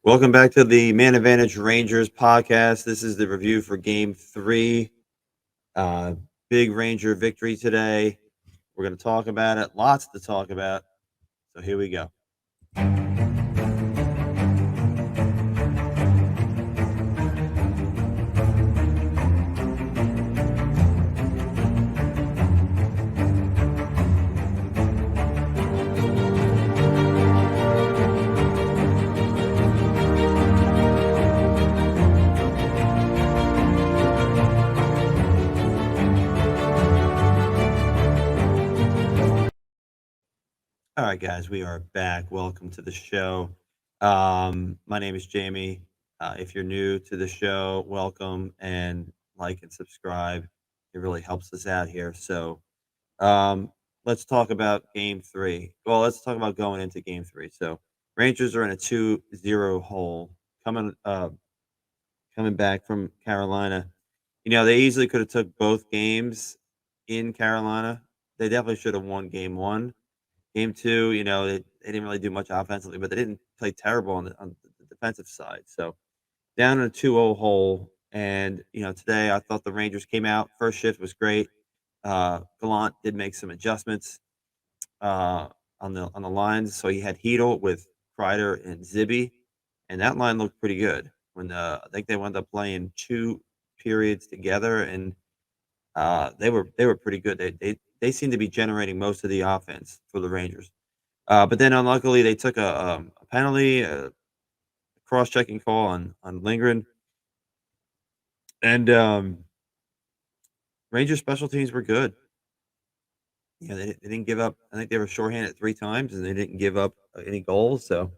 Welcome back to the Man Advantage Rangers podcast. This is the review for game three. Uh, Big Ranger victory today. We're going to talk about it. Lots to talk about. So here we go. All right, guys, we are back. Welcome to the show. My name is Jamie. If you're new to the show, welcome and like and subscribe. It really helps us out here. Um, let's talk about game three. Well, let's talk about going into game three. So, Rangers are in a 2-0 hole coming back from Carolina. They easily could have took both games in Carolina. They definitely should have won game one. Game two, they didn't really do much offensively, but they didn't play terrible on the defensive side. So down in a 2-0 hole. And, today I thought the Rangers came out. First shift was great. Gallant did make some adjustments uh, on the lines. So he had Heedle with Kreider and Zibby, and that line looked pretty good. When I think they wound up playing two periods together, and they were pretty good. They seemed to be generating most of the offense for the Rangers. But then unluckily they took a penalty, a cross checking call on Lindgren, and Rangers special teams were good. They didn't give up. I think they were shorthanded three times, and they didn't give up any goals. So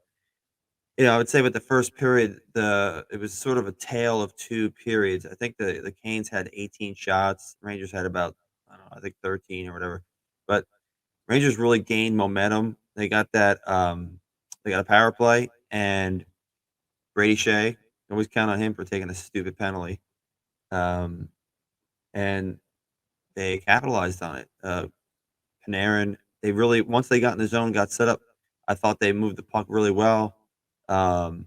I would say with the first period, the it was sort of a tale of two periods. I think the Canes had 18 shots. Rangers had about, I don't know, I think 13 or whatever. But Rangers really gained momentum. They got a power play, and Brady Shea, always count on him for taking a stupid penalty. Um, and they capitalized on it. Panarin, they really, once they got in the zone, got set up, I thought they moved the puck really well. Um,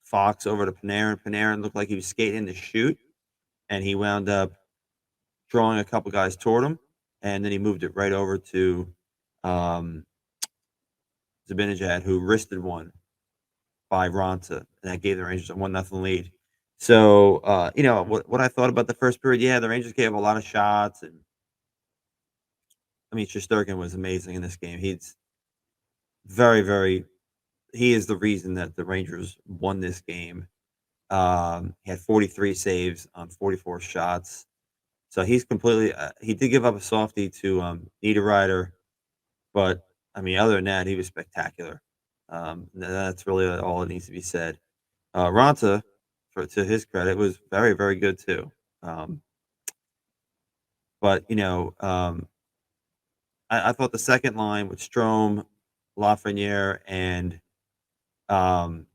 Fox over to Panarin. Panarin looked like he was skating in to shoot, and he wound up drawing a couple guys toward him, and then he moved it right over to um, Zibanejad, who wristed one by Ronta, and that gave the Rangers a 1-0 lead. So, what I thought about the first period, yeah, the Rangers gave a lot of shots, and I mean, Shesterkin was amazing in this game. He's very, very. He is the reason that the Rangers won this game. He had 43 saves on 44 shots. So he's completely. He did give up a softie to Niederreiter, but I mean, other than that, he was spectacular. That's really all that needs to be said. Ronta, to his credit, was very, very good too. Um, but I thought the second line with Strom, Lafreniere, and um,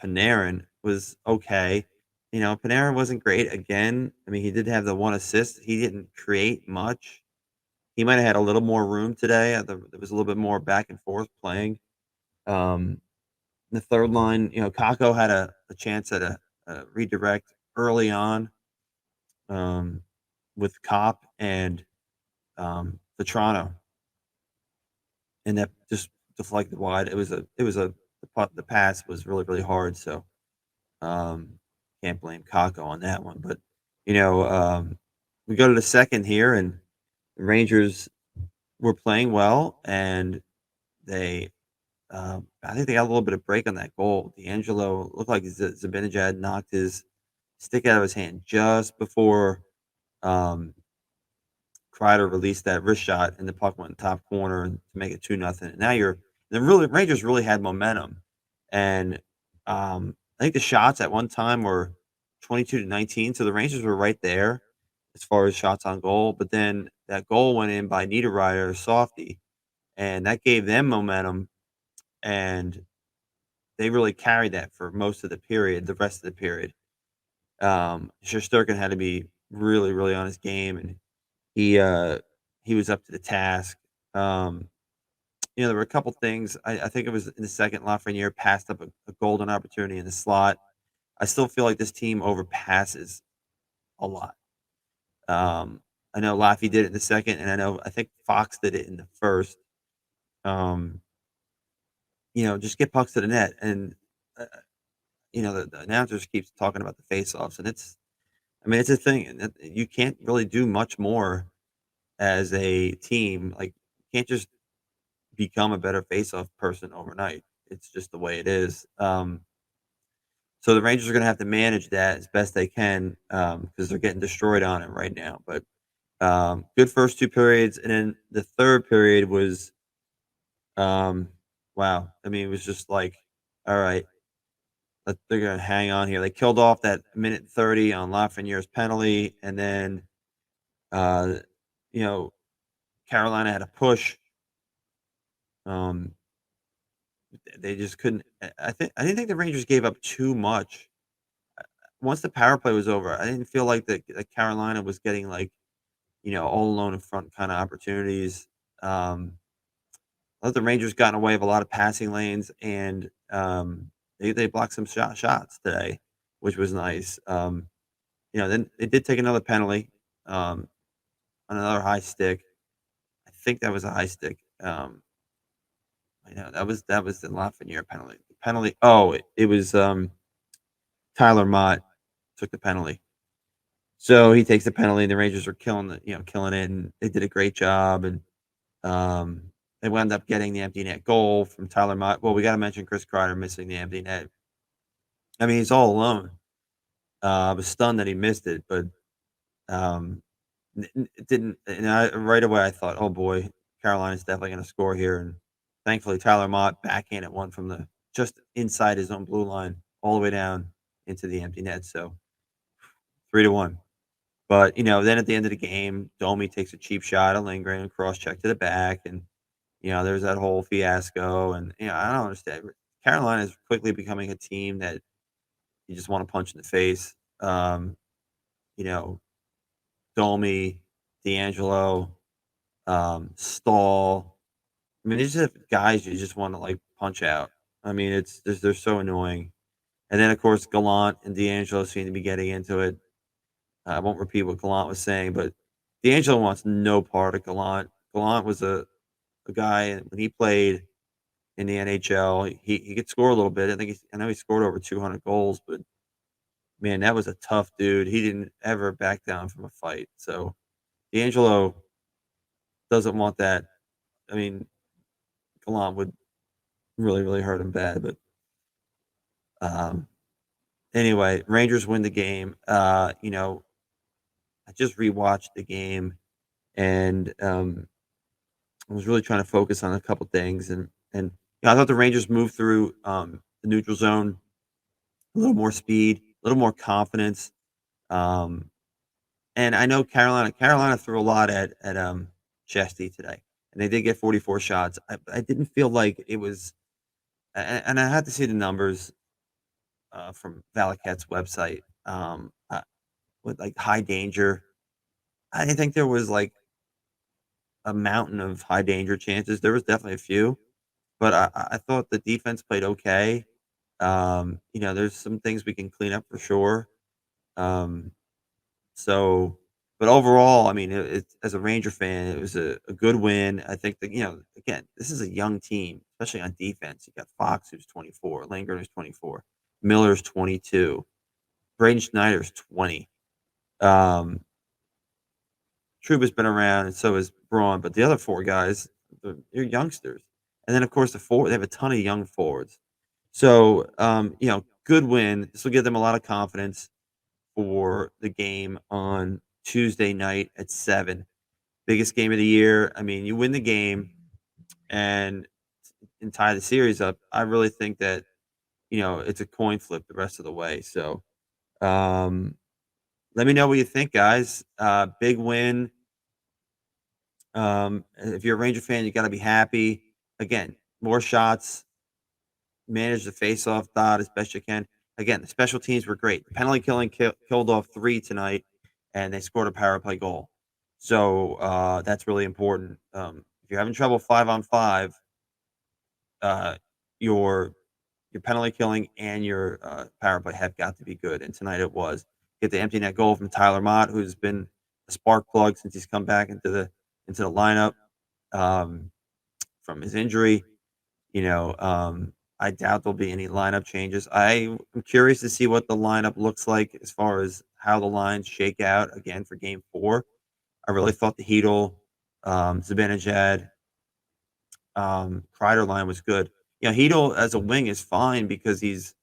Panarin was okay. Panarin wasn't great again. I mean, he did have the one assist. He didn't create much. He might have had a little more room today. There was a little bit more back and forth playing. Um, the third line, Kako had a chance at a redirect early on um, with Cop and Vetrano, and that just deflected wide. The pass was really, really hard. So um, can't blame Kako on that one. But you know, um, we go to the second here, and the Rangers were playing well, and they I think they got a little bit of break on that goal. D'Angelo looked like Zibanejad knocked his stick out of his hand just before um, Kreider released that wrist shot, and the puck went top corner to make it 2-0. And now the Rangers really had momentum, and I think the shots at one time were 22-19, so the Rangers were right there as far as shots on goal. But then that goal went in by Niederreiter, softy, and that gave them momentum, and they really carried that for most of the period, the rest of the period. Shesterkin had to be really, really on his game, and he uh, he was up to the task. Um, there were a couple things. I think it was in the second, Lafreniere passed up a golden opportunity in the slot. I still feel like this team overpasses a lot. I know Laffy did it in the second, and I think Fox did it in the first. Um, just get pucks to the net, and uh, the announcers keeps talking about the faceoffs, and it's a thing, and you can't really do much more as a team. Like, you can't just become a better faceoff person overnight. It's just the way it is. So the Rangers are going to have to manage that as best they can because they're getting destroyed on it right now. But good first two periods, and then the third period was wow. I mean, it was just like, all right, they're going to hang on here. They killed off that minute 30 on Lafreniere's penalty, and then uh, you know Carolina had a push. Um, they just couldn't. I didn't think the Rangers gave up too much. Once the power play was over, I didn't feel like that Carolina was getting like all alone in front kind of opportunities. Um, I thought the Rangers got in the way of a lot of passing lanes, and they blocked some shots today, which was nice. Then they did take another penalty um, on another high stick. I think that was a high stick. I know that was the Lafreniere penalty. The penalty. Oh, it was Tyler Mott took the penalty. So he takes the penalty, and the Rangers are killing it, and they did a great job, and um, they wound up getting the empty net goal from Tyler Mott. Well, we got to mention Chris Kreider missing the empty net. I mean, he's all alone. I was stunned that he missed it, but um, it didn't. And right away I thought, oh boy, Carolina's definitely going to score here. And thankfully, Tyler Mott backhanded one from the just inside his own blue line, all the way down into the empty net. So 3-1. But then at the end of the game, Domi takes a cheap shot at Lindgren, cross check to the back, and there's that whole fiasco. And I don't understand. Carolina is quickly becoming a team that you just want to punch in the face. You know, Domi, D'Angelo, Stahl. I mean, these are guys you just want to like punch out. I mean, they're so annoying. And then of course Gallant and D'Angelo seem to be getting into it. I won't repeat what Gallant was saying, but D'Angelo wants no part of Gallant. Gallant was a guy and when he played in the NHL, he could score a little bit. I know he scored over 200 goals, but man, that was a tough dude. He didn't ever back down from a fight. So D'Angelo doesn't want that. I mean, Gallant would really, really hurt him bad. But um, anyway, Rangers win the game. I just rewatched the game and I was really trying to focus on a couple things. And I thought the Rangers moved through the neutral zone a little more speed, a little more confidence. Um, and I know Carolina threw a lot at Chesty today, and they did get 44 shots. I didn't feel like it was, and I had to see the numbers from Valaket's website with like high danger. I didn't think there was like a mountain of high danger chances. There was definitely a few, but I thought the defense played okay. There's some things we can clean up for sure. Um, so, but overall, I mean, as a Ranger fan, it was a good win. I think that again, this is a young team, especially on defense. You got Fox, who's 24, Langer, who's 24, Miller's 22, Braden Schneider's 20. Um, Trouba's been around, and so is Braun, but the other 4 guys, they're youngsters. And then, of course, they have a ton of young forwards. So, good win. This will give them a lot of confidence for the game on Tuesday night at 7. Biggest game of the year. I mean, you win the game and tie the series up. I really think that, it's a coin flip the rest of the way. So, um, let me know what you think, guys. Big win. If you're a Ranger fan, you gotta be happy. Again, more shots, manage the face-off dot as best you can. Again, the special teams were great. The penalty killing killed off 3 tonight, and they scored a power play goal. So, that's really important. If you're having trouble 5 on 5, uh, your your penalty killing and your power play have got to be good. And tonight it was. Get the empty net goal from Tyler Mott, who's been a spark plug since he's come back into the lineup um, from his injury. You know, I doubt there'll be any lineup changes. I am curious to see what the lineup looks like as far as how the lines shake out again for Game 4. I really thought the Heedle, Zibanejad, Kreider line was good. You know, Heedle as a wing is fine because he's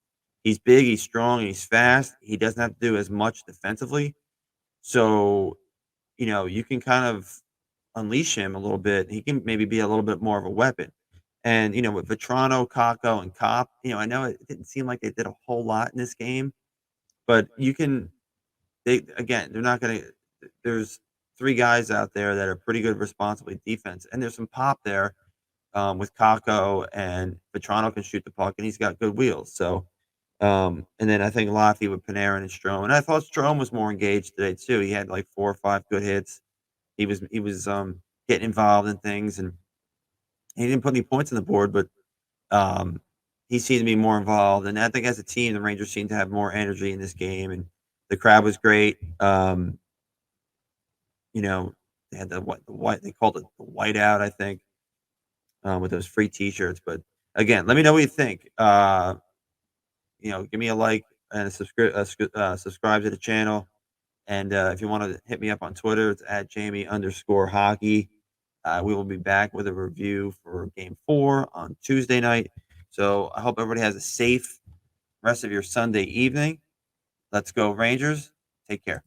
big, he's strong, and he's fast. He doesn't have to do as much defensively. So, you know, you can kind of unleash him a little bit. He can maybe be a little bit more of a weapon. And, you know, with Vetrano, Kako, and Cop, you know, I know it didn't seem like they did a whole lot in this game, but you can they again, they're not gonna there's 3 guys out there that are pretty good responsibly defense, and there's some pop there, with Kako, and Vetrano can shoot the puck, and he's got good wheels. So, and then I think Laffy with Panarin and Strome, and I thought Strome was more engaged today too. He had like 4 or 5 good hits. He was getting involved in things, and he didn't put any points on the board, but um, he seemed to be more involved. And I think as a team, the Rangers seemed to have more energy in this game, and the crowd was great. You know, they had the white they called it the whiteout, I think, with those free T-shirts. But again, let me know what you think. You know, give me a like and a subscribe to the channel. And if you want to hit me up on Twitter, it's at Jamie_hockey. We will be back with a review for Game 4 on Tuesday night. So I hope everybody has a safe rest of your Sunday evening. Let's go Rangers. Take care.